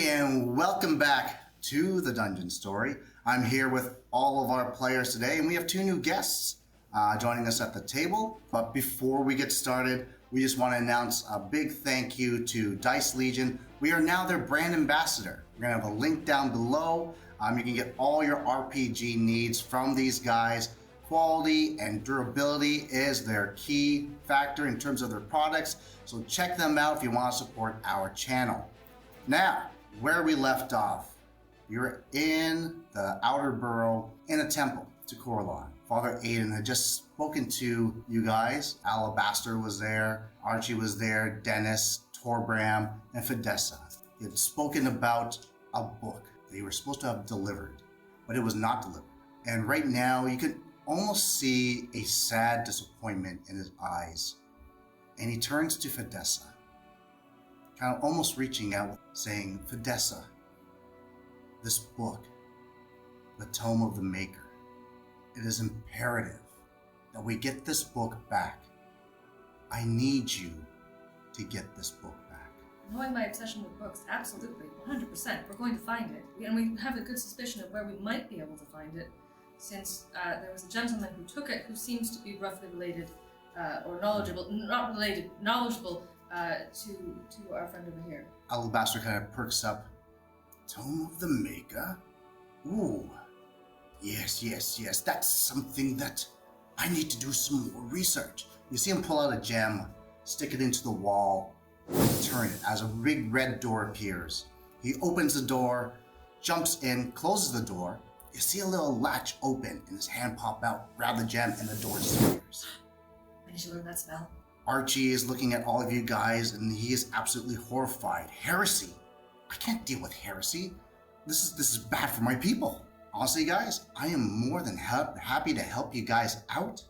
and welcome back to the Dungeon Story. I'm here with all of our players today, and we have two new guests joining us at the table. But before we get started, we just want to announce a big thank you to Dice Legion. We are now their brand ambassador. We're going to have a link down below. You can get all your RPG needs from these guys. Quality and durability is their key factor in terms of their products, so check them out if you want to support our channel. Now, where we left off, we were in the outer borough in a temple to Corlon. Father Aiden had just spoken to you guys. Alabaster was there, Archie was there, Denys, Torbram, and Fidessa. He had spoken about a book that you were supposed to have delivered, but it was not delivered. And right now, you can almost see a sad disappointment in his eyes. And he turns to Fidessa, kind of almost reaching out, saying, Fidessa, this book, the Tome of the Maker, it is imperative that we get this book back. I need you to get this book back. Knowing my obsession with books, absolutely, 100%. We're going to find it. And we have a good suspicion of where we might be able to find it, since there was a gentleman who took it who seems to be roughly related, or knowledgeable, not related, knowledgeable to our friend over here. Alabaster kind of perks up. Tome of the Maker? Ooh. Yes. That's something that I need to do some more research. You see him pull out a gem, stick it into the wall, and turn it as a big red door appears. He opens the door, jumps in, closes the door. You see a little latch open and his hand pop out, grab the gem, and the door disappears. When did you learn that spell? Archie is looking at all of you guys and he is absolutely horrified. Heresy. I can't deal with heresy. This is bad for my people. Honestly, guys, I am more than happy to help you guys out,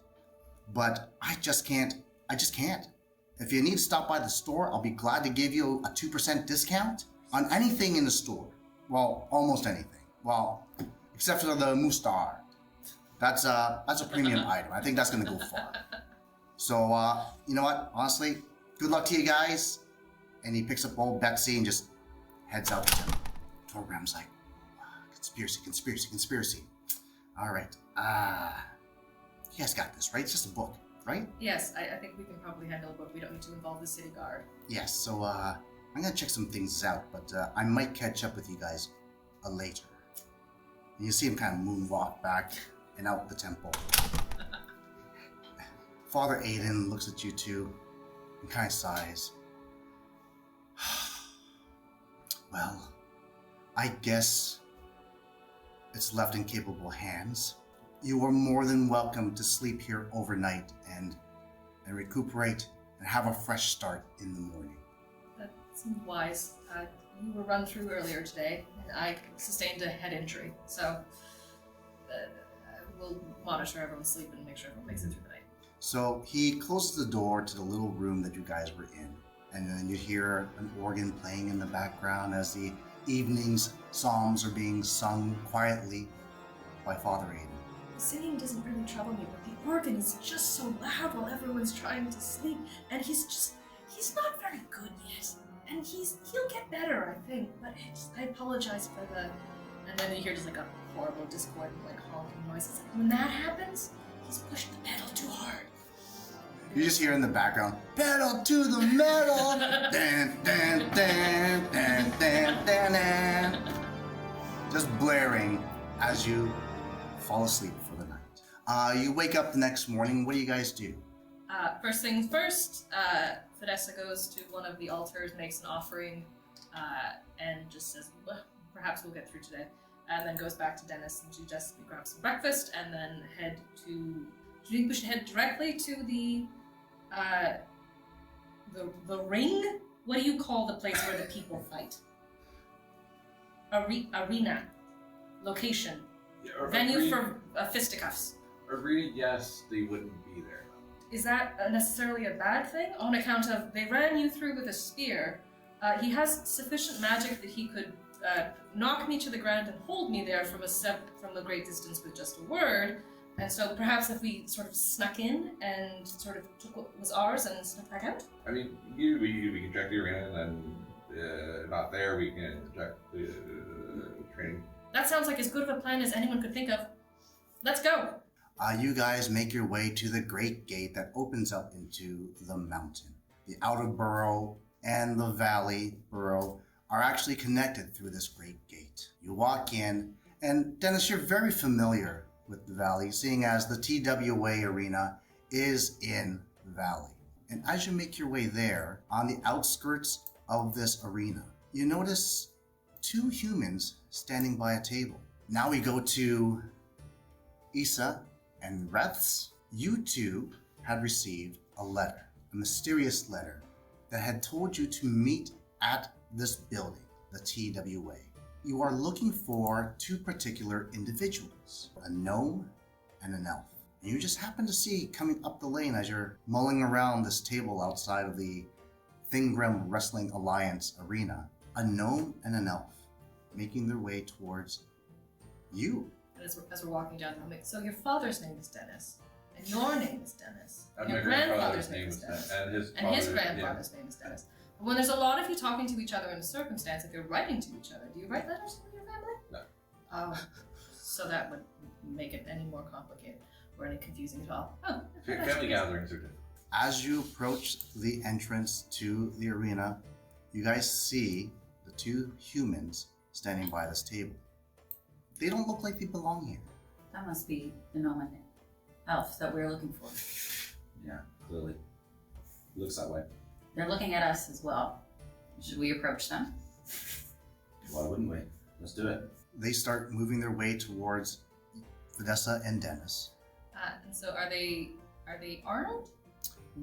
but I just can't. If you need to stop by the store, I'll be glad to give you a 2% discount on anything in the store. Well, almost anything. Well, except for the Mustar. That's a premium item. I think that's gonna go far. So, you know what? Honestly, good luck to you guys. And he picks up old Betsy and just heads out to him. Torbram's like, conspiracy. All right. You guys got this, right? It's just a book, right? Yes, I think we can probably handle a book. We don't need to involve the city guard. Yes, so I'm gonna check some things out, but I might catch up with you guys later. And you see him kind of moonwalk back and out the temple. Father Aiden looks at you two and kind of sighs. Well, I guess it's left in capable hands. You are more than welcome to sleep here overnight and recuperate and have a fresh start in the morning. That seems wise. You were run through earlier today, and I sustained a head injury, so we'll monitor everyone's sleep and make sure everyone makes it through the night. So he closes the door to the little room that you guys were in, and then you hear an organ playing in the background as the evening's psalms are being sung quietly by Father Aiden. The singing doesn't really trouble me, but the organ is just so loud while everyone's trying to sleep, and he's not very good yet. And he'll get better, I think, but I apologize for the... And then you hear just like a horrible discordant, like honking noises. When that happens, he's pushed the pedal too hard. You just hear in the background, pedal to the metal! Dan, dan, dan, dan, dan, dan, dan. Just blaring as you fall asleep for the night. You wake up the next morning. What do you guys do? First things first, Fidessa goes to one of the altars, makes an offering, and just says, well, perhaps we'll get through today. And then goes back to Denys and suggests we grab some breakfast and then head to... Do you think we should head directly to the ring? What do you call the place where the people fight? Arena. Location. Yeah, venue for fisticuffs. Arena, yes, they wouldn't be there. Is that necessarily a bad thing? On account of they ran you through with a spear. He has sufficient magic that he could knock me to the ground and hold me there from a great distance with just a word. And so perhaps if we sort of snuck in and sort of took what was ours and snuck back out? I mean, we can check the arena and then not there, we can project the training. That sounds like as good of a plan as anyone could think of. Let's go. You guys make your way to the great gate that opens up into the mountain. The outer burrow and the valley burrow are actually connected through this great gate. You walk in, and Denys, you're very familiar with the valley, seeing as the TWA arena is in the valley. And as you make your way there, on the outskirts of this arena, you notice two humans standing by a table. Now we go to Issa and Reths. You two had received a letter, a mysterious letter that had told you to meet at this building, the TWA. You are looking for two particular individuals, a gnome and an elf. And you just happen to see coming up the lane as you're mulling around this table outside of the Thimgrum Wrestling Alliance arena, a gnome and an elf making their way towards you. As we're walking down, I'm like, so your father's name is Denys, and your name is Denys, And your my grandfather's name is Denys, and his grandfather's name is Denys. But when there's a lot of you talking to each other in a circumstance, if you're writing to each other, do you write letters to your family? No. Oh, so that would make it any more complicated or any confusing at all. Oh, Family gatherings are different. As you approach the entrance to the arena, you guys see the two humans standing by this table. They don't look like they belong here. That must be the gnome and elf that we're looking for. Yeah, clearly. Looks that way. They're looking at us as well. Should we approach them? Why wouldn't we? Let's do it. They start moving their way towards Fidessa and Denys. And so are they armed?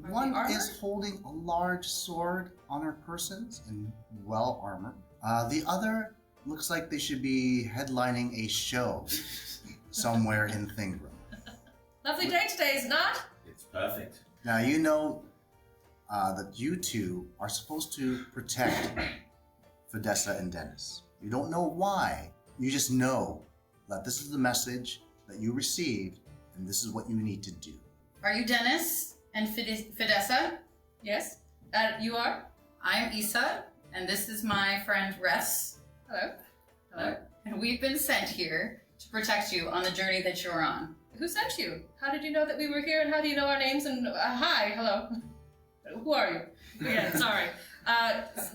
Are One they armored? is holding a large sword on her persons and well armored. The other looks like they should be headlining a show somewhere in Thimgrum. Lovely day today, is it not? It's perfect. Now you know that you two are supposed to protect Fidessa and Denys. You don't know why. You just know that this is the message that you received, and this is what you need to do. Are you Denys and Fidessa? Yes. You are? I'm Issa, and this is my friend Ress. Hello. Hello. And we've been sent here to protect you on the journey that you're on. Who sent you? How did you know that we were here, and how do you know our names? And hi, hello. Who are you? Yeah, sorry.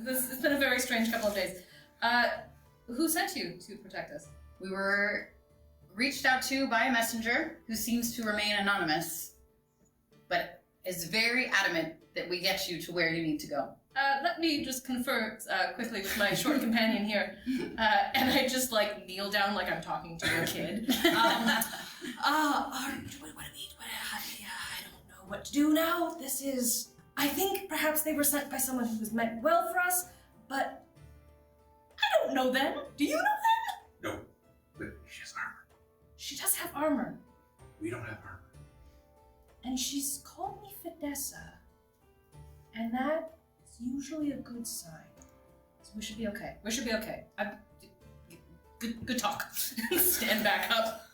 It's been a very strange couple of days. Who sent you to protect us? We were reached out to by a messenger who seems to remain anonymous, but is very adamant that we get you to where you need to go. Let me just confer quickly with my short companion here. And I just kneel down like I'm talking to a kid. I don't know what to do now. This is... I think perhaps they were sent by someone who was meant well for us, but I don't know them. Do you know them? No, but she has armor. She does have armor. We don't have armor. And she's called me Fidessa. And that is usually a good sign. So we should be okay. We should be okay. Good talk. Stand back up.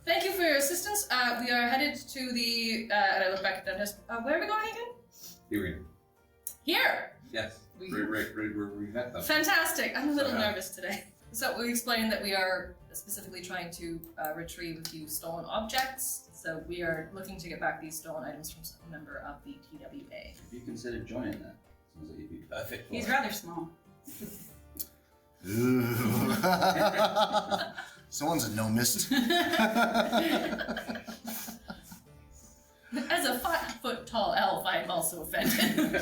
Thank you for your assistance. We are headed to the... and I look back at Dennis. Where are we going again? The arena. Here! Yes. We met them. Fantastic. I'm a little nervous today. So we explained that we are specifically trying to retrieve a few stolen objects. So we are looking to get back these stolen items from some member of the TWA. If you considered joining that, seems like you'd be perfect for He's it. rather small. Ooh. Someone's a gnomist. As a 5-foot-tall elf, I am also offended.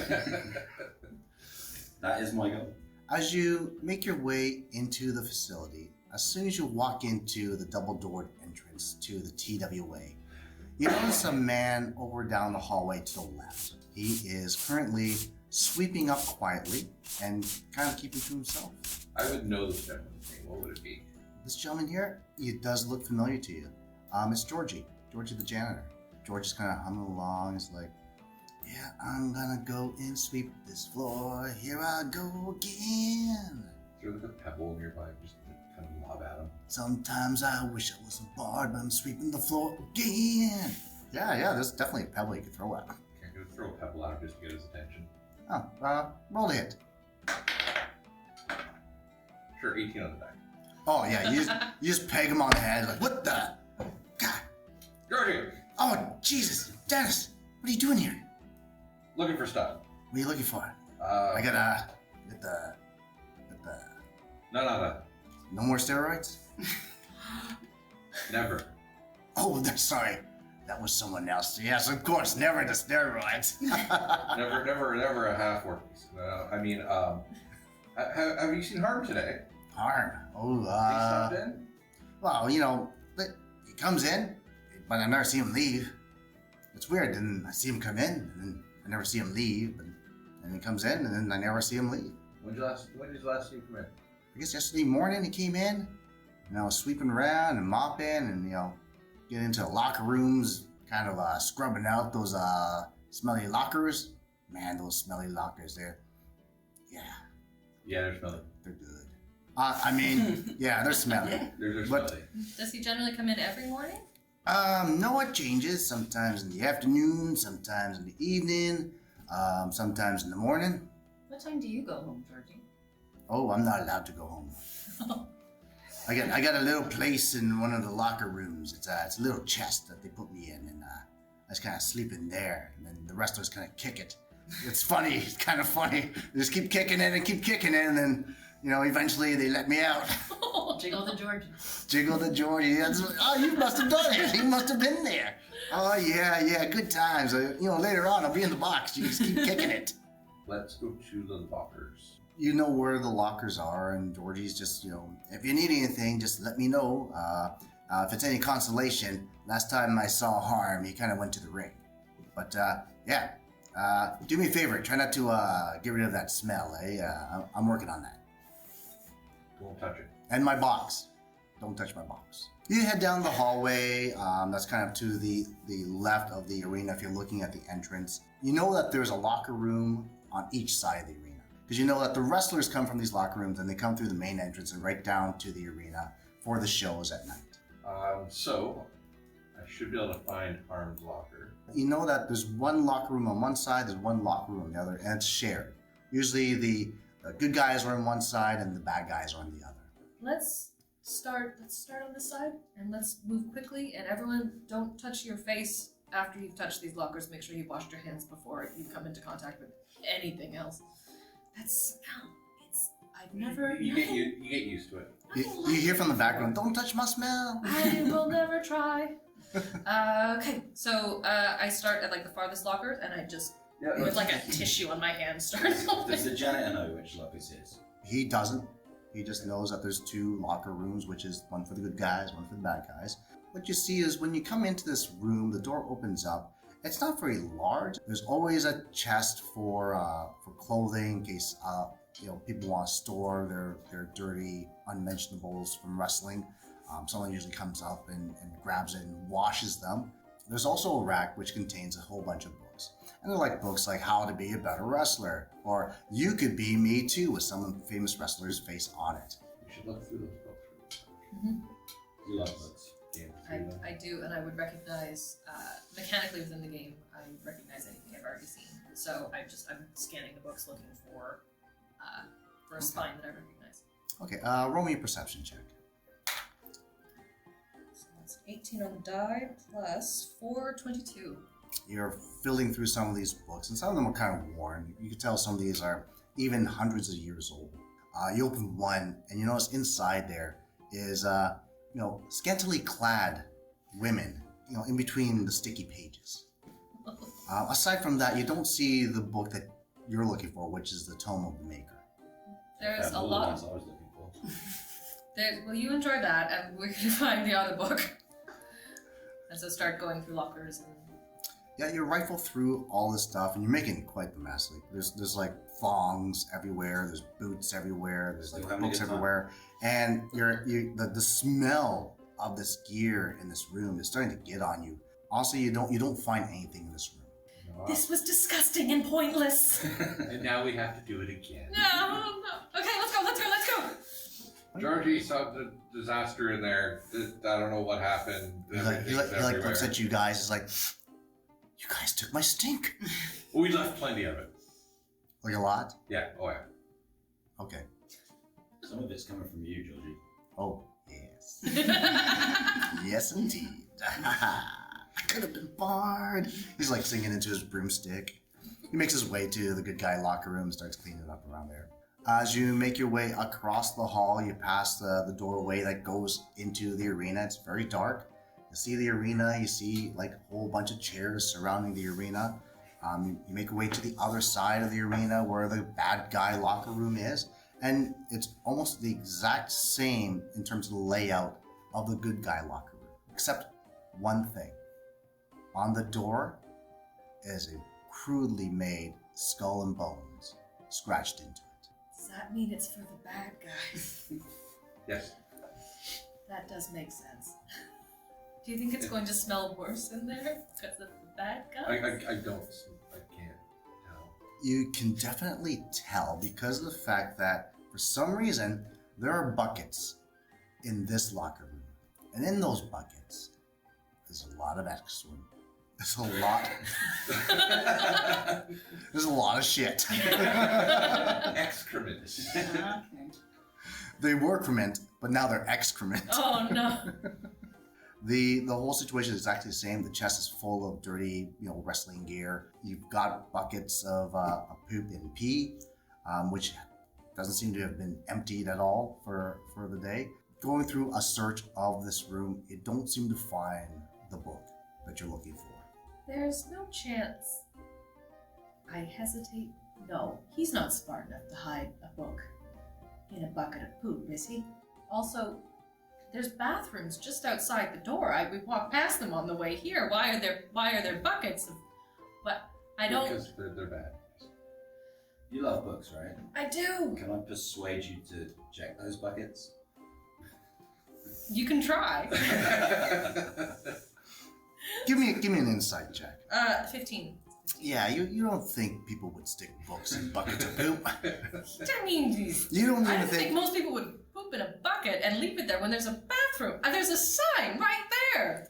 That is my goal. As you make your way into the facility, as soon as you walk into the double-doored entrance to the TWA, you notice a man over down the hallway to the left. He is currently sweeping up quietly and kind of keeping to himself. I would know this gentleman's name. What would it be? This gentleman here, he does look familiar to you. It's Georgie the janitor. George is kind of humming along. He's like, yeah, I'm gonna go and sweep this floor. Here I go again. Is there like a pebble nearby? Just kind of lob at him. Sometimes I wish I was a bard, but I'm sweeping the floor again. Yeah, there's definitely a pebble you could throw at him. Can't go throw a pebble at him just to get his attention. Oh, roll the hit. Sure, 18 on the die. Oh yeah, you just peg him on the head like, what the? God. Georgie! Oh Jesus, Dennis, what are you doing here? Looking for stuff. What are you looking for? I get the. No. No more steroids? Never. Oh, sorry. That was someone else. Yes, of course, never the steroids. never a half workies. Have you seen Harm today? Harm? Oh, He stopped in? well, you know, he comes in, but I never see him leave. It's weird. Then I see him come in, and then I never see him leave. And he comes in, and then I never see him leave. When did you last see him come in? I guess yesterday morning he came in, and I was sweeping around and mopping, and get into locker rooms, kind of scrubbing out those smelly lockers. Man, those smelly lockers there. Yeah. Yeah, they're smelly. They're good. I mean, yeah, they're smelly. They're But- smelly. Does he generally come in every morning? No, it changes. Sometimes in the afternoon, sometimes in the evening, sometimes in the morning. What time do you go home, Georgie? Oh, I'm not allowed to go home. I got a little place in one of the locker rooms. It's a little chest that they put me in, and I just kind of sleep in there, and then the wrestlers kind of kick it. It's funny. It's kind of funny. They just keep kicking it and keep kicking it, and then eventually they let me out. Jiggle the Georgie. Jiggle the Georgie. Oh, you must have done it. You must have been there. Oh yeah, good times. Later on I'll be in the box. You just keep kicking it. Let's go to the lockers. You know where the lockers are, and Georgie's just, if you need anything, just let me know. If it's any consolation, last time I saw Harm, he kind of went to the ring. But, yeah, do me a favor, try not to get rid of that smell, eh? I'm working on that. Don't touch it. And my box. Don't touch my box. You head down the hallway, that's kind of to the left of the arena if you're looking at the entrance. You know that there's a locker room on each side of the arena. Because you know that the wrestlers come from these locker rooms and they come through the main entrance and right down to the arena for the shows at night. So I should be able to find Harm's locker. You know that there's one locker room on one side, there's one locker room on the other, and it's shared. Usually the good guys are on one side and the bad guys are on the other. Let's start on this side, and let's move quickly, and everyone don't touch your face after you've touched these lockers. Make sure you've washed your hands before you come into contact with anything else. I've never... You get used to it. You hear from the background, don't touch my smell. I will never try. Okay, so I start at the farthest locker, and I just, with a tissue on my hand, start open. Does the janitor know which locker is his? He doesn't. He just knows that there's two locker rooms, which is one for the good guys, one for the bad guys. What you see is when you come into this room, the door opens up. It's not very large. There's always a chest for clothing in case people want to store their dirty unmentionables from wrestling. Someone usually comes up and grabs it and washes them. There's also a rack which contains a whole bunch of books. And they're books like How to Be a Better Wrestler, or You Could Be Me Too, with some famous wrestler's face on it. You should look through those books. You love books. I do, and I would recognize, mechanically within the game, I recognize anything I've already seen. So I'm scanning the books looking for a spine that I recognize. Okay, roll me a perception check. So that's 18 on the die, plus 4, 22. You're filling through some of these books, and some of them are kind of worn. You can tell some of these are even hundreds of years old. You open one, and you notice inside there is, scantily clad women, in between the sticky pages. Aside from that, you don't see the book that you're looking for, which is the Tome of the Maker. There's a all the lot. ones I was looking for. Well, you enjoy that, and we're gonna find the other book. And so start going through lockers and... Yeah, you rifle through all this stuff, and you're making quite the mess. There's thongs everywhere, there's boots everywhere, there's books everywhere, and the smell of this gear in this room is starting to get on you. Also, you don't find anything in this room. This was disgusting and pointless. And now we have to do it again. No. Okay, let's go. Georgie saw the disaster in there. I don't know what happened. He looks at you guys. He's like, you guys took my stink. We left plenty of it. Like a lot? Yeah. Oh yeah. Okay. Some of it's coming from you, Georgie. Oh, yes. Yes, indeed. I could have been Bard. He's like singing into his broomstick. He makes his way to the good guy locker room and starts cleaning up around there. As you make your way across the hall, you pass the doorway that goes into the arena. It's very dark. You see the arena, you see like a whole bunch of chairs surrounding the arena. You make your way to the other side of the arena where the bad guy locker room is. And it's almost the exact same in terms of the layout of the good guy locker room. Except one thing. On the door is a crudely made skull and bones scratched into it. Does that mean it's for the bad guys? Yes. That does make sense. Do you think it's going to smell worse in there because of the bad I guys? can't tell. You can definitely tell because of the fact that for some reason there are buckets in this locker room. And in those buckets, there's a lot of extra. There's a lot. There's a lot of shit. Excrement. Okay. They were crement, but now they're excrement. Oh no. The whole situation is exactly the same. The chest is full of dirty, wrestling gear. You've got buckets of poop and pee, which doesn't seem to have been emptied at all for the day. Going through a search of this room, you don't seem to find the book that you're looking for. There's no chance. I hesitate. No, he's not smart enough to hide a book in a bucket of poop, is he? Also, there's bathrooms just outside the door. We walked past them on the way here. Why are there buckets of? But I don't. Because they're bad. You love books, right? I do. Can I persuade you to check those buckets? You can try. Give me an insight check. 15. Yeah, you don't think people would stick books in buckets of poop? I mean, You don't I even don't think think. most people would poop in a bucket and leave it there when there's a bathroom. There's a sign right there.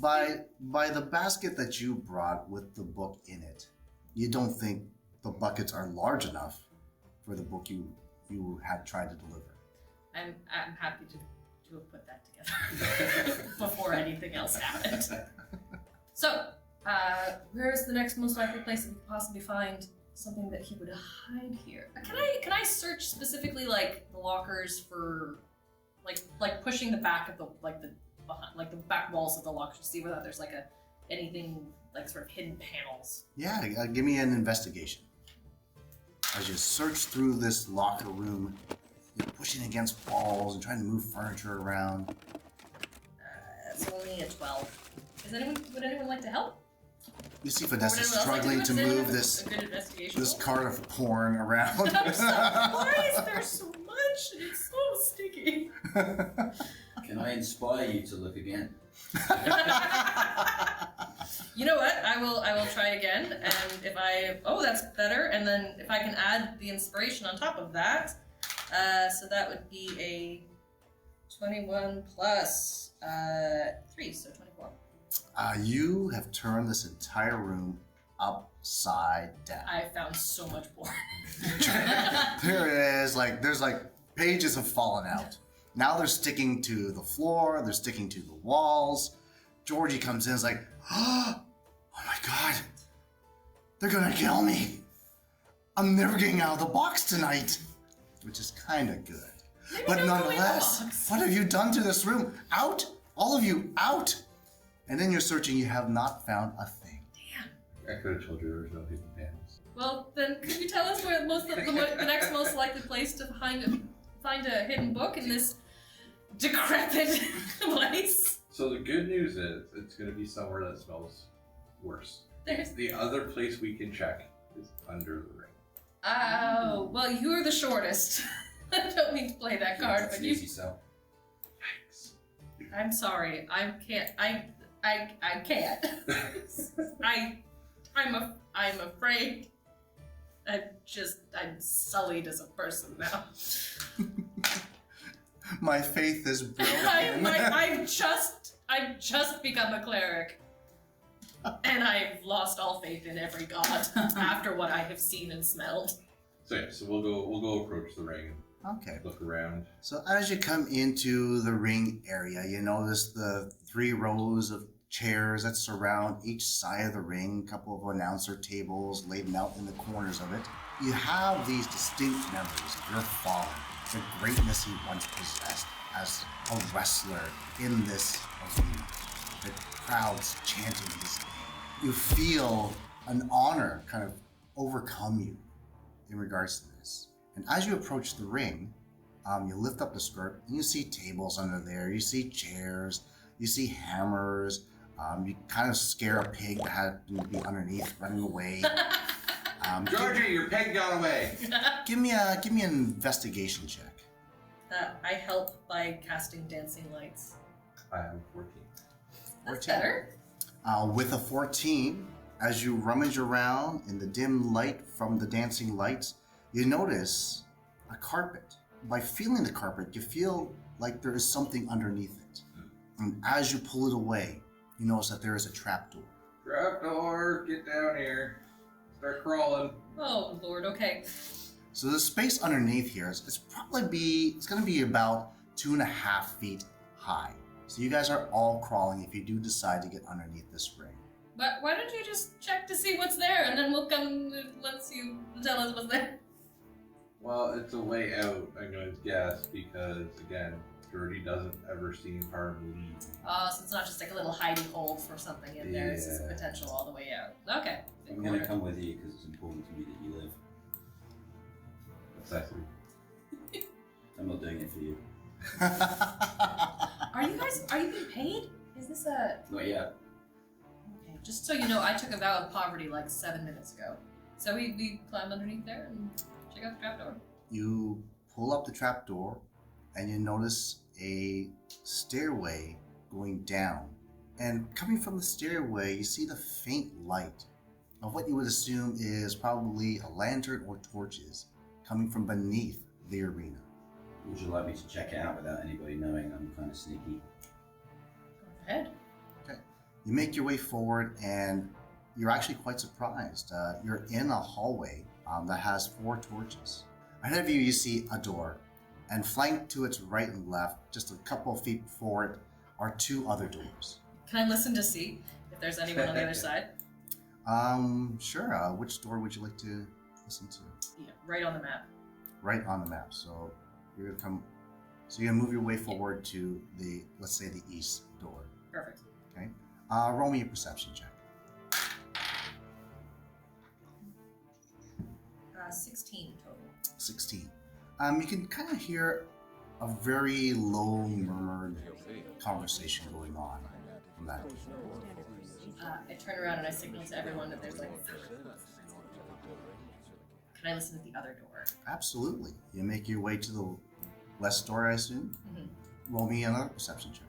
By the basket that you brought with the book in it, you don't think the buckets are large enough for the book you had tried to deliver. I'm happy to have put that together before anything else happened. So, where is the next most likely place that we could possibly find something that he would hide here? Can I search specifically like the lockers for like pushing the back of the the back walls of the lockers to see whether there's like anything like sort of hidden panels? Yeah, give me an investigation. As you search through this locker room, you're pushing against walls and trying to move furniture around. It's only a 12. Would anyone like to help? You see Or would Fidessa anyone else like struggling do it? to Does anyone move have this a good investigation this roll? cart of porn around. Why is there so much? It's so sticky. Can I inspire you to look again? You know what? I will try again, and if that's better, and then if I can add the inspiration on top of that, so that would be a 21 plus 3, so 24. You have turned this entire room upside down. I found so much porn. There's pages have fallen out. Now they're sticking to the floor, they're sticking to the walls. Georgie comes in and is like, oh my god, they're gonna kill me. I'm never getting out of the box tonight. Which is kind of good. Maybe But don't go in the nonetheless, box. what have you done to this room? Out! All of you, out! And then you're searching, you have not found a thing. I could have told you there was no hidden panels. Well, then could you tell us where the next most likely place to find a hidden book in this decrepit place? So the good news is it's going to be somewhere that smells worse. There's The other place we can check is under the ring. Oh, well, you're the shortest. I don't mean to play that card, That's but an you. easy sell. Yikes. I'm sorry. I can't. I can't. I'm afraid. I'm sullied as a person now. My faith is broken. I've just become a cleric. And I've lost all faith in every god after what I have seen and smelled. So yeah, so we'll go approach the ring Okay. Look around. So as you come into the ring area, you notice the 3 rows of chairs that surround each side of the ring, a couple of announcer tables laid out in the corners of it. You have these distinct memories of your father, the greatness he once possessed as a wrestler in this arena, the crowds chanting his name. You feel an honor kind of overcome you in regards to this. And as you approach the ring, you lift up the skirt and you see tables under there, you see chairs, you see hammers, you kind of scare a pig that happened to be underneath running away. Georgie, your pig got away! Give me an investigation check. I help by casting dancing lights. I have 14. That's better. With a 14, as you rummage around in the dim light from the dancing lights, you notice a carpet. By feeling the carpet, you feel like there is something underneath it. And as you pull it away, you notice that there is a trapdoor. Trapdoor, get down here. Start crawling. Oh, Lord, okay. So the space underneath here is going to be about 2.5 feet high. So you guys are all crawling if you do decide to get underneath this ring. But why don't you just check to see what's there, and then we'll come once you tell us what's there? Well, it's a way out, I'm going to guess, because, again, Georgie doesn't ever seem hard to leave. Oh, so it's not just like a little hidey hole for something in there. It's just potential all the way out. Okay. I'm going to come with you because it's important to me that you live. Exactly. I'm not doing it for you. Are you being paid? Is this a... Not yet. Okay, just so you know, I took a vow of poverty like 7 minutes ago. So we climbed underneath there and check out the trapdoor. You pull up the trapdoor and you notice a stairway going down. And coming from the stairway, you see the faint light of what you would assume is probably a lantern or torches coming from beneath the arena. Would you like me to check it out without anybody knowing I'm kind of sneaky? Go ahead. Okay. You make your way forward and you're actually quite surprised. You're in a hallway that has 4 torches. Ahead of you, you see a door, and flanked to its right and left, just a couple of feet before it, are 2 other doors. Can I listen to see if there's anyone on the other side? Sure. Which door would you like to listen to? Yeah, right on the map. Right on the map. So you're gonna come. So you're gonna move your way forward to the, let's say, the east door. Perfect. Okay. Roll me a perception check. 16 total. 16. You can kind of hear a very low murmured conversation going on from that. I turn around and I signal to everyone that there's like... Can I listen to the other door? Absolutely. You make your way to the west door, I assume. Mm-hmm. Roll me another perception check.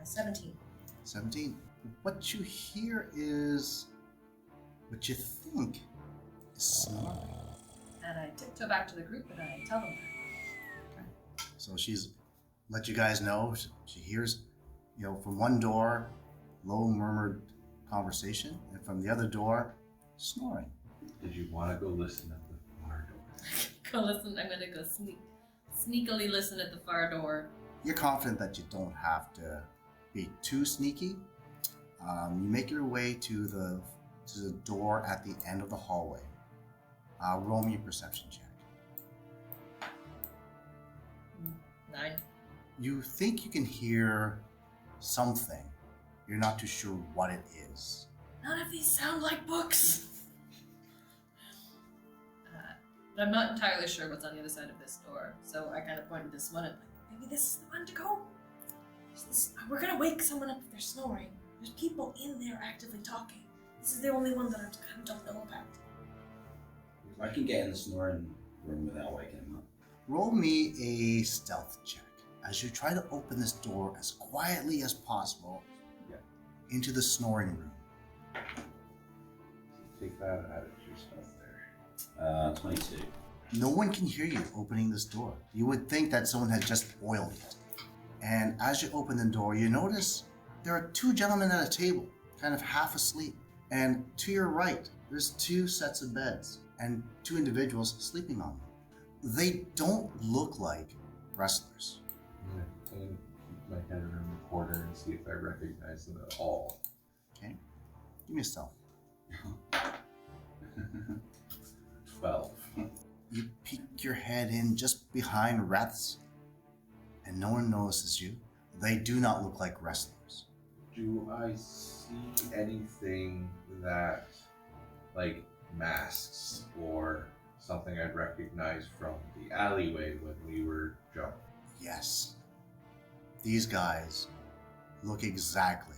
17. 17. What you hear is what you think is snoring. And I tiptoe back to the group and I tell them that. Okay. So she's let you guys know. She hears, from one door, low murmured conversation, and from the other door, snoring. Did you want to go listen at the far door? Go listen. I'm gonna go sneakily listen at the far door. You're confident that you don't have to be too sneaky. You make your way to the door at the end of the hallway. Roll me a perception check. 9. You think you can hear something. You're not too sure what it is. None of these sound like books. But I'm not entirely sure what's on the other side of this door, so I kind of point to this one and like, maybe this is the one to go. We're gonna wake someone up if they're snoring. There's people in there actively talking. This is the only one that I kind of don't know about. I can get in the snoring room without waking him up. Roll me a stealth check as you try to open this door as quietly as possible into the snoring room. Take that out of your stuff there. 22. No one can hear you opening this door. You would think that someone had just oiled it. And as you open the door, you notice there are 2 gentlemen at a table, kind of half asleep. And to your right, there's 2 sets of beds. and 2 individuals sleeping on them. They don't look like wrestlers. I'm gonna keep my head around the corner and see if I recognize them at all. Okay. Give me a stealth. 12. You peek your head in just behind Reths, and no one notices you. They do not look like wrestlers. Do I see anything that, like masks or something I'd recognize from the alleyway when we were jumping? Yes. These guys look exactly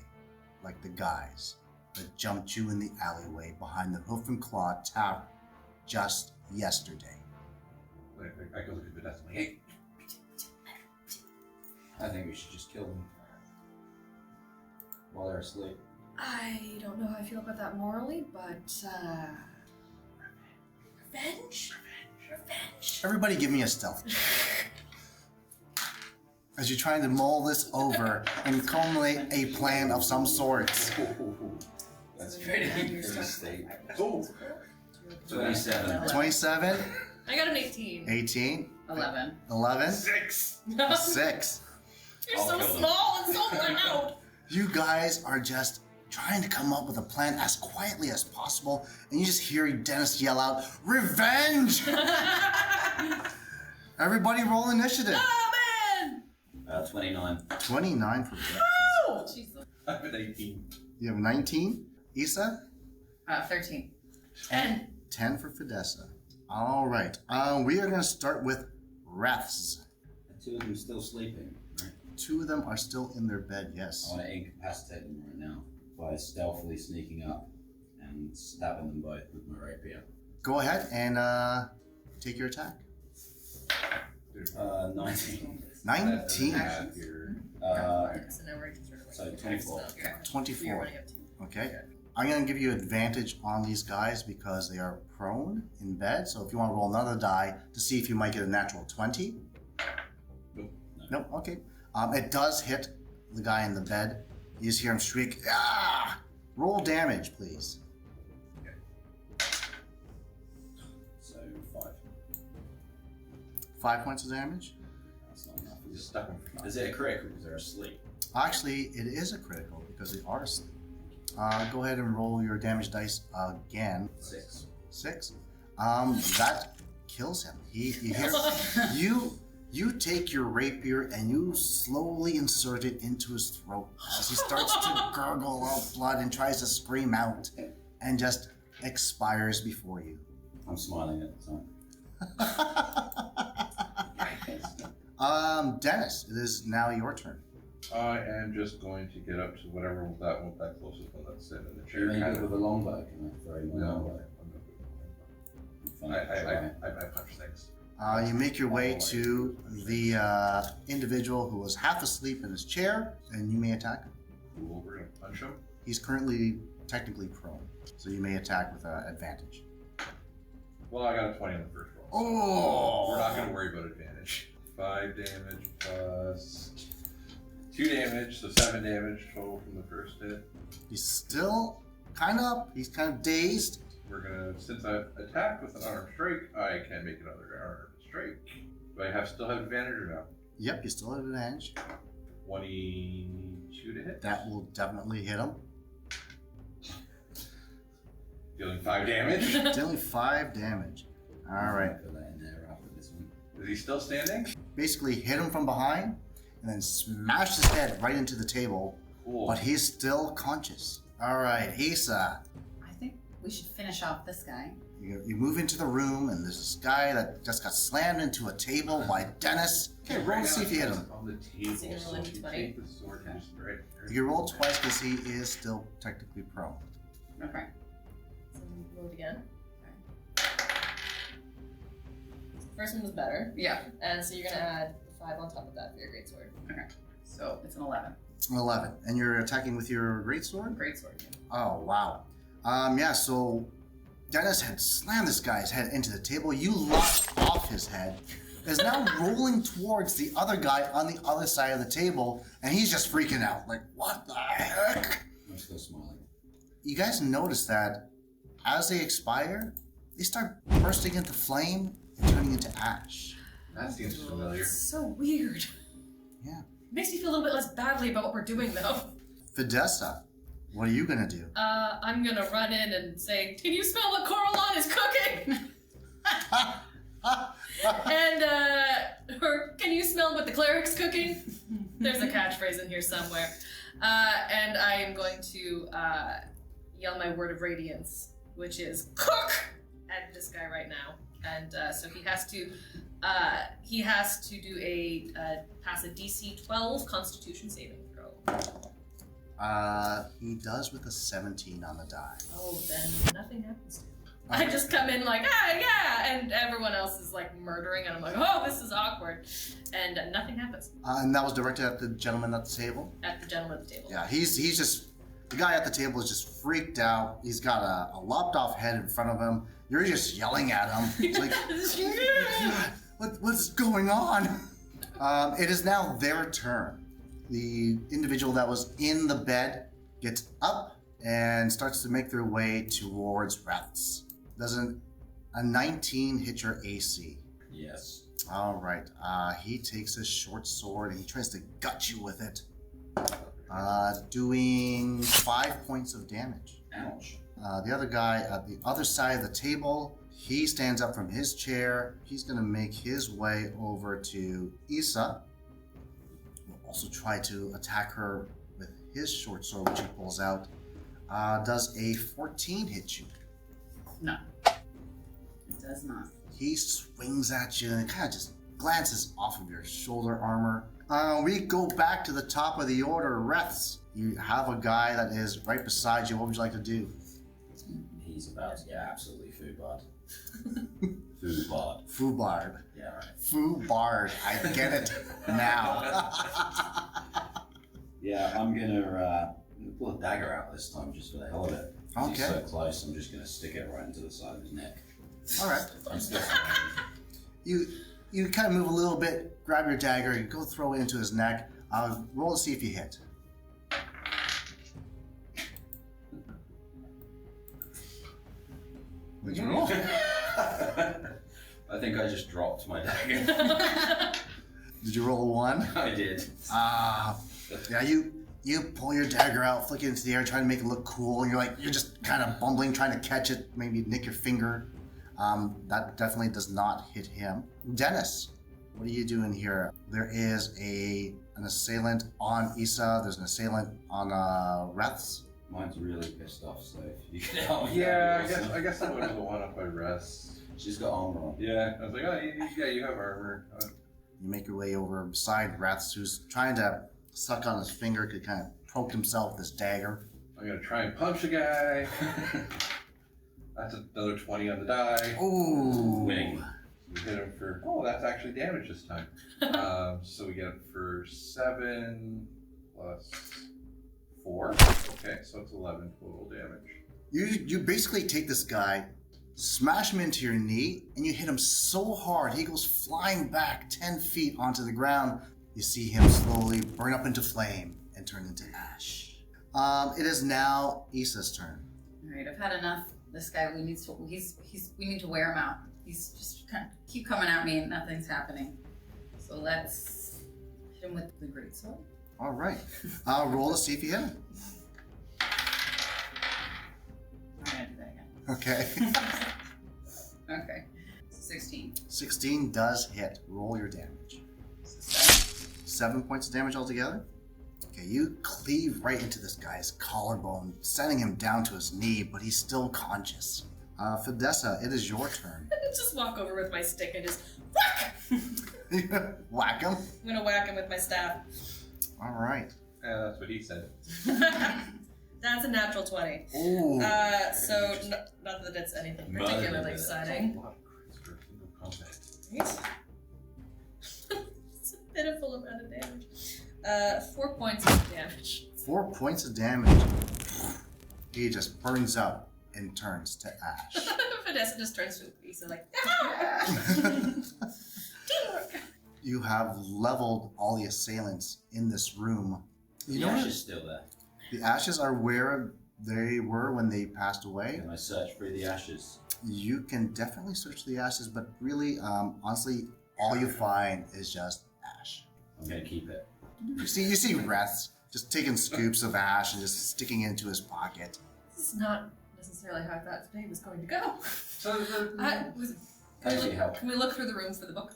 like the guys that jumped you in the alleyway behind the Hoof and Claw Tavern just yesterday. I go look at Fidessa. Like, hey, I think we should just kill them while they're asleep. I don't know how I feel about that morally, but revenge? Revenge? Everybody give me a stealth check. As you're trying to mull this over and culminate a plan of some sorts. That's pretty state. Oh, 27. 27, I got an 18. 18, 11. 11, 6. 6. You're I'll so kill them. small and so loud. You guys are just trying to come up with a plan as quietly as possible, and you just hear Dennis yell out, "Revenge!" Everybody roll initiative. Oh, man! 29. 29 for Dennis. Oh! Jesus. I'm at 18. You have 19. Issa? 13. 10. 10 for Fidessa. All right. We are going to start with Reths. The 2 of them still sleeping, right? 2 of them are still in their bed, I yes. want to incapacitate them right now by stealthily sneaking up and stabbing them both with my rapier. Go ahead and take your attack. 19. 19. So 24. 24. Okay. I'm going to give you advantage on these guys because they are prone in bed. So if you want to roll another die to see if you might get a natural 20. Nope. Nope. Okay. It does hit the guy in the bed. You just hear him shriek, "Ah!" Roll damage, please. So 5. 5 points of damage. That's not enough. Just stuck them for Is it a critical because they're asleep? Actually, it is a critical because they are asleep. Go ahead and roll your damage dice again. 6. 6. That kills him. You hear you take your rapier and you slowly insert it into his throat as he starts to gurgle out blood and tries to scream out and just expires before you. I'm smiling at the time. Dennis, it is now your turn. I am just going to get up to whatever that closest one that's sitting in the chair. You're any kind good of- with a longbow? Can I throw him a No, longbow? I'm not good. I punch things. You make your way to the individual who was half asleep in his chair, and you may attack him. Cool, we're gonna punch him. He's currently technically prone, so you may attack with advantage. Well, I got a 20 on the first roll. Oh! We're not gonna worry about advantage. 5 damage plus 2 damage, so 7 damage total from the first hit. He's still kind of up. He's kind of dazed. We're gonna, since I've attacked with an unarmed strike, I can make another unarmed strike. Do I still have advantage or no? Yep, you still have advantage. 22 to hit. That will definitely hit him. Dealing 5 damage. Dealing 5 damage. All right. Put that in there after this one. Is he still standing? Basically hit him from behind and then smashed his head right into the table, Cool. but he's still conscious. All right, Issa. I think we should finish off this guy. You move into the room, and there's this guy that just got slammed into a table by Dennis. Okay, roll to see if you hit him. On the table, So you're so rolling if you twice. take the sword, you just right there. You roll twice because he is still technically prone. Okay. So we roll it again. First one was better, Yeah. and so you're gonna add 5 on top of that for your greatsword. Okay. So it's an 11. 11. And you're attacking with your greatsword? Great sword. Oh, wow. Yeah, so Dennis had slammed this guy's head into the table. You lopped off his head. Is now rolling towards the other guy on the other side of the table, and he's just freaking out. Like, what the heck? I'm still smiling. You guys notice that as they expire, they start bursting into flame and turning into ash. That seems familiar. It's so weird. Yeah. Makes me feel a little bit less badly about what we're doing, though. Fidessa, what are you gonna do? I'm gonna run in and say, "Can you smell what Coralon is cooking?" And, or can you smell what the cleric's cooking? There's a catchphrase in here somewhere. And I am going to yell my word of radiance, which is cook at this guy right now. And so he has to do a pass a DC 12 Constitution saving throw. He does with a 17 on the die. Oh, then nothing happens to him. I just come in like, yeah, and everyone else is like murdering, and I'm like, oh, this is awkward, and nothing happens. And that was directed at the gentleman at the table? At the gentleman at the table. Yeah, he's just, the guy at the table is just freaked out. He's got a lopped off head in front of him. You're just yelling at him. It's like, God, what's going on? It is now their turn. The individual that was in the bed gets up and starts to make their way towards Wraths. Does a 19 hit your AC? Yes. All right. He takes his short sword and he tries to gut you with it, doing 5 points of damage. Ouch. The other guy at the other side of the table, he stands up from his chair. He's going to make his way over to Issa. He'll also try to attack her with his short sword, which he pulls out. Does a 14 hit you? No, it does not. He swings at you and kind of just glances off of your shoulder armor. We go back to the top of the order. Reths, you have a guy that is right beside you. What would you like to do? He's about to get absolutely foobarred. Foobarred. Foobarred. Yeah, right. Foobarred. I get it now. Yeah, I'm gonna pull a dagger out this time just for the hell of it. Okay. He's so close, I'm just gonna stick it right into the side of his neck. All right. I'm still You kind of move a little bit, grab your dagger, you go throw it into his neck. Roll to see if you hit. What'd you roll? I think I just dropped my dagger. Did you roll a 1? I did. Yeah, you pull your dagger out, flick it into the air, trying to make it look cool, and you're just kind of bumbling, trying to catch it, maybe nick your finger. That definitely does not hit him. Denys, what are you doing here? There is an assailant on Issa. There's an assailant on Reths. Mine's really pissed off, so if you can help me. Yeah, that'd be awesome. I guess I'm gonna go on up by rest. She's got armor on. Yeah, I was like, oh, you have armor. You make your way over beside Reths, who's trying to suck on his finger, could kind of poke himself with his dagger. I'm gonna try and punch the guy. That's another 20 on the die. Ooh. Winning. We hit him for, that's actually damage this time. So we get him for 7 plus 4. Okay, so it's 11 total damage. You basically take this guy, smash him into your knee, and you hit him so hard he goes flying back 10 feet onto the ground. You see him slowly burn up into flame and turn into ash. It is now Issa's turn. All right, I've had enough. This guy, we need to wear him out. He's just kind of keep coming at me and nothing's happening. So let's hit him with the greatsword. All right. Roll to see if you hit him. I'm gonna do that again. Okay. Okay. 16. 16 does hit. Roll your damage. 7 points of damage altogether. Okay, you cleave right into this guy's collarbone, sending him down to his knee, but he's still conscious. Fidessa, it is your turn. Just walk over with my stick and just whack! Whack him. I'm gonna whack him with my staff. All right. Yeah, that's what he said. That's a natural 20. Ooh. So not that it's anything particularly exciting. Right? It's a pitiful amount of damage. 4 points of damage. 4 points of damage. He just burns up and turns to ash. Fidessa just turns to Issa like, teamwork. You have leveled all the assailants in this room. You know The ash what? is still there. The ashes are where they were when they passed away. Can I search through the ashes? You can definitely search the ashes, but really, honestly, all you find is just ash. I'm gonna keep it. You see Reth just taking scoops of ash and just sticking it into his pocket. This is not necessarily how I thought today was going to go. So Can we look through the room for the book?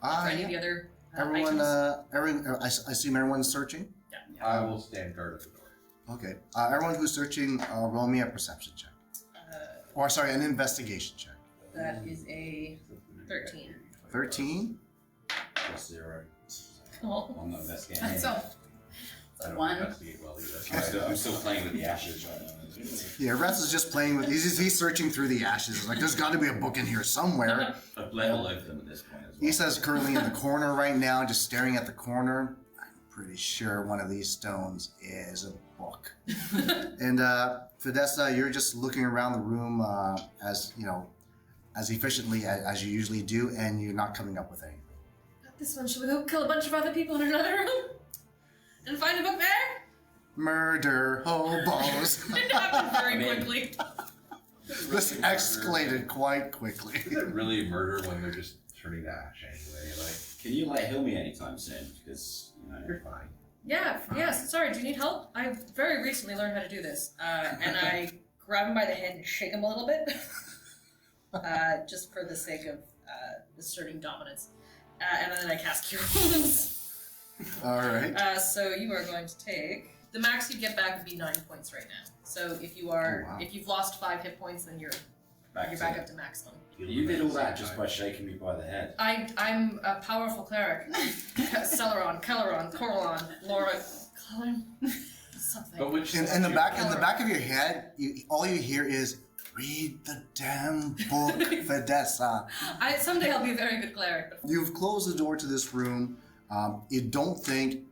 For any of the other Everyone, items? I assume everyone's searching? Yeah. I will stand guard at the door. Okay. Everyone who's searching, roll me a perception check. Or, sorry, an investigation check. That is a 13. 13? Plus 0. Oh. I'm not investigating. So, I don't one. investigate well either. I'm still playing with the ashes right now. Yeah, Reth is just playing with. He's searching through the ashes. Like, there's got to be a book in here somewhere. I've leveled over them at this point as well. He says currently in the corner right now, just staring at the corner. I'm pretty sure one of these stones is a book. And Fidessa, you're just looking around the room as efficiently as you usually do, and you're not coming up with anything. Not this one. Should we go kill a bunch of other people in another room? And find a book there? Murder hobos. It happened very quickly. This escalated quite quickly. Is it really murder when they're just turning to ash anyway? Like, Can you heal me anytime soon? Because you're fine. Yeah, yes. Sorry, do you need help? I very recently learned how to do this. And I grab him by the head and shake him a little bit. Just for the sake of asserting dominance. And then I cast Cure Wounds. Alright. So you are going to take... The max you get back would be 9 points right now. So if you are, Oh, wow. if you've lost 5 hit points, then you're back up to maximum. You did all that just by shaking me by the head. I'm a powerful cleric. Celeron, Coralon, Laura, something. But which In the back of your head, all you hear is, read the damn book, Fidessa. Someday I'll be a very good cleric. You've closed the door to this room. You don't think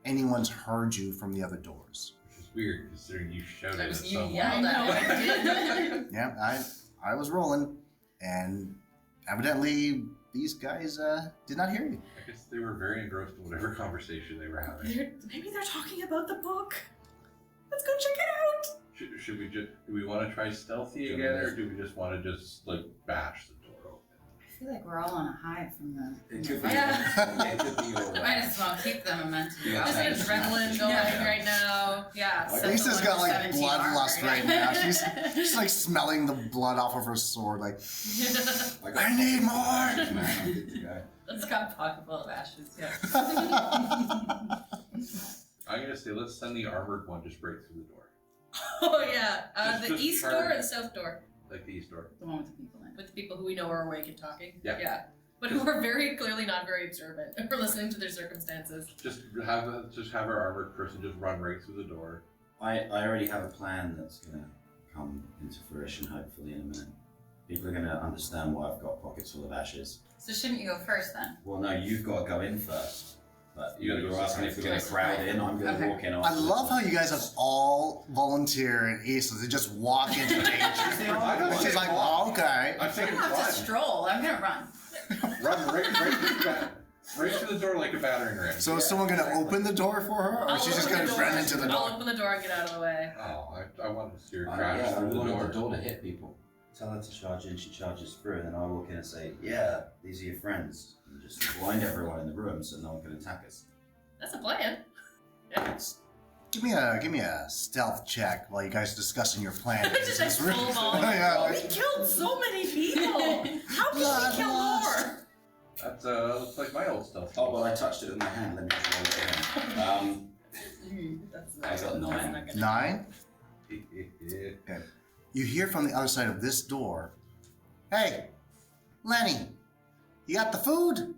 anyone's heard you from the other doors. Which is weird considering you showed That it was at you someone. yelled at. Yeah, I was rolling, and evidently these guys did not hear you. I guess they were very engrossed in whatever conversation they were having. Maybe they're talking about the book. Let's go check it out. Should we do we want to try stealthy again, or do we just want to just bash the door open? I feel like we're all on a high from the. It could be. Yeah. It could be all Might as well keep the momentum. Yeah. There's an adrenaline going right now. Yeah. Like, Lisa's got 17 bloodlust armor, right now. She's smelling the blood off of her sword. Like, I need more. Man, I'm good to go. It's got a pocket full of ashes, yeah. I'm gonna say let's send the armored one just break through the door, Oh yeah. The Just east try- door or the south door? like the east door. The one with the people in it. With the people who we know are awake and talking? Yeah. Yeah. But who are very clearly not very observant. We're listening to their circumstances. Just have our armored person just run right through the door. I already have a plan that's gonna come into fruition hopefully in a minute. People are gonna understand why I've got pockets full of ashes. So shouldn't you go first then? Well, no, you've got to go in first. But You gotta you're go asking if we're going to first. crowd in. I'm going to Okay. walk in. I love how you guys have all volunteer and aces. They just walk into danger. I don't She's say like, walk. oh, okay. I'm I saying don't have to run. stroll. I'm gonna run. Run right to the door like a battering ram. So is someone gonna open the door for her, or I'll she's just open gonna the door. run into the I'll door? open the door and get out of the way. Oh, I wanted to see her Yeah, crash I through the wanted door. the door to hit people. Tell her to charge in, she charges through, and then I walk in and say, yeah, these are your friends. And just blind everyone in the room so no one can attack us. That's a plan. Yeah. Give me a stealth check while you guys are discussing your plan. Just like full ball. Yeah. We killed so many people. How can we kill more? That's looks like my old stealth. Oh, well, I touched it with my hand. Let me just roll it again. I got 9. 9. Yeah. You hear from the other side of this door, "Hey, Lenny, you got the food?"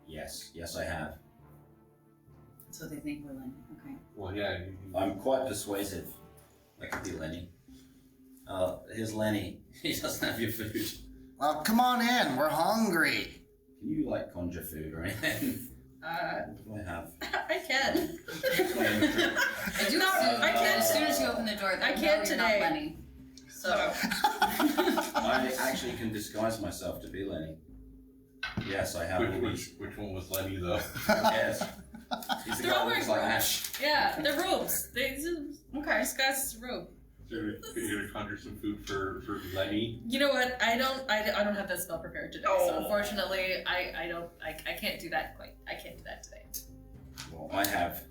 Yes, I have. So they think we're Lenny. Okay. Well, yeah. I'm quite persuasive. I could be Lenny. Here's Lenny. He doesn't have your food. Well, come on in. We're hungry. Can you, conjure food or anything? What do I have? I can. I do. No, I can't. As soon as you open the door, I they can't know today. You're not Lenny. So. I actually can disguise myself to be Lenny. Yes, I have all these. Which one was Lenny though? Yes. He's the They're guy all who looks wearing like robes. Ash. Yeah, they're robes. Okay. This guy's a robe. You're gonna conjure some food for Lenny. You know what? I don't have that spell prepared today. So Oh. unfortunately, I can't do that quite. I can't do that today. Well, I have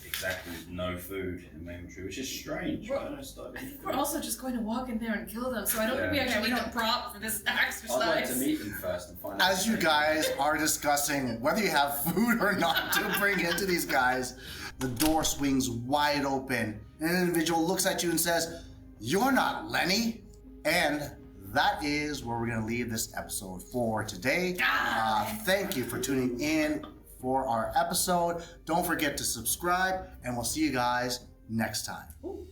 exactly no food in my inventory, which is strange. Well, Why don't I start I with think food? we're also just going to walk in there and kill them. So I don't think we Yeah. actually need a prop for this exercise. I'd like to meet them first and find out. As you guys are discussing whether you have food or not to bring into these guys, the door swings wide open, and an individual looks at you and says, "You're not Lenny." And that is where we're going to leave this episode for today. Thank you for tuning in for our episode. Don't forget to subscribe, and we'll see you guys next time. Ooh.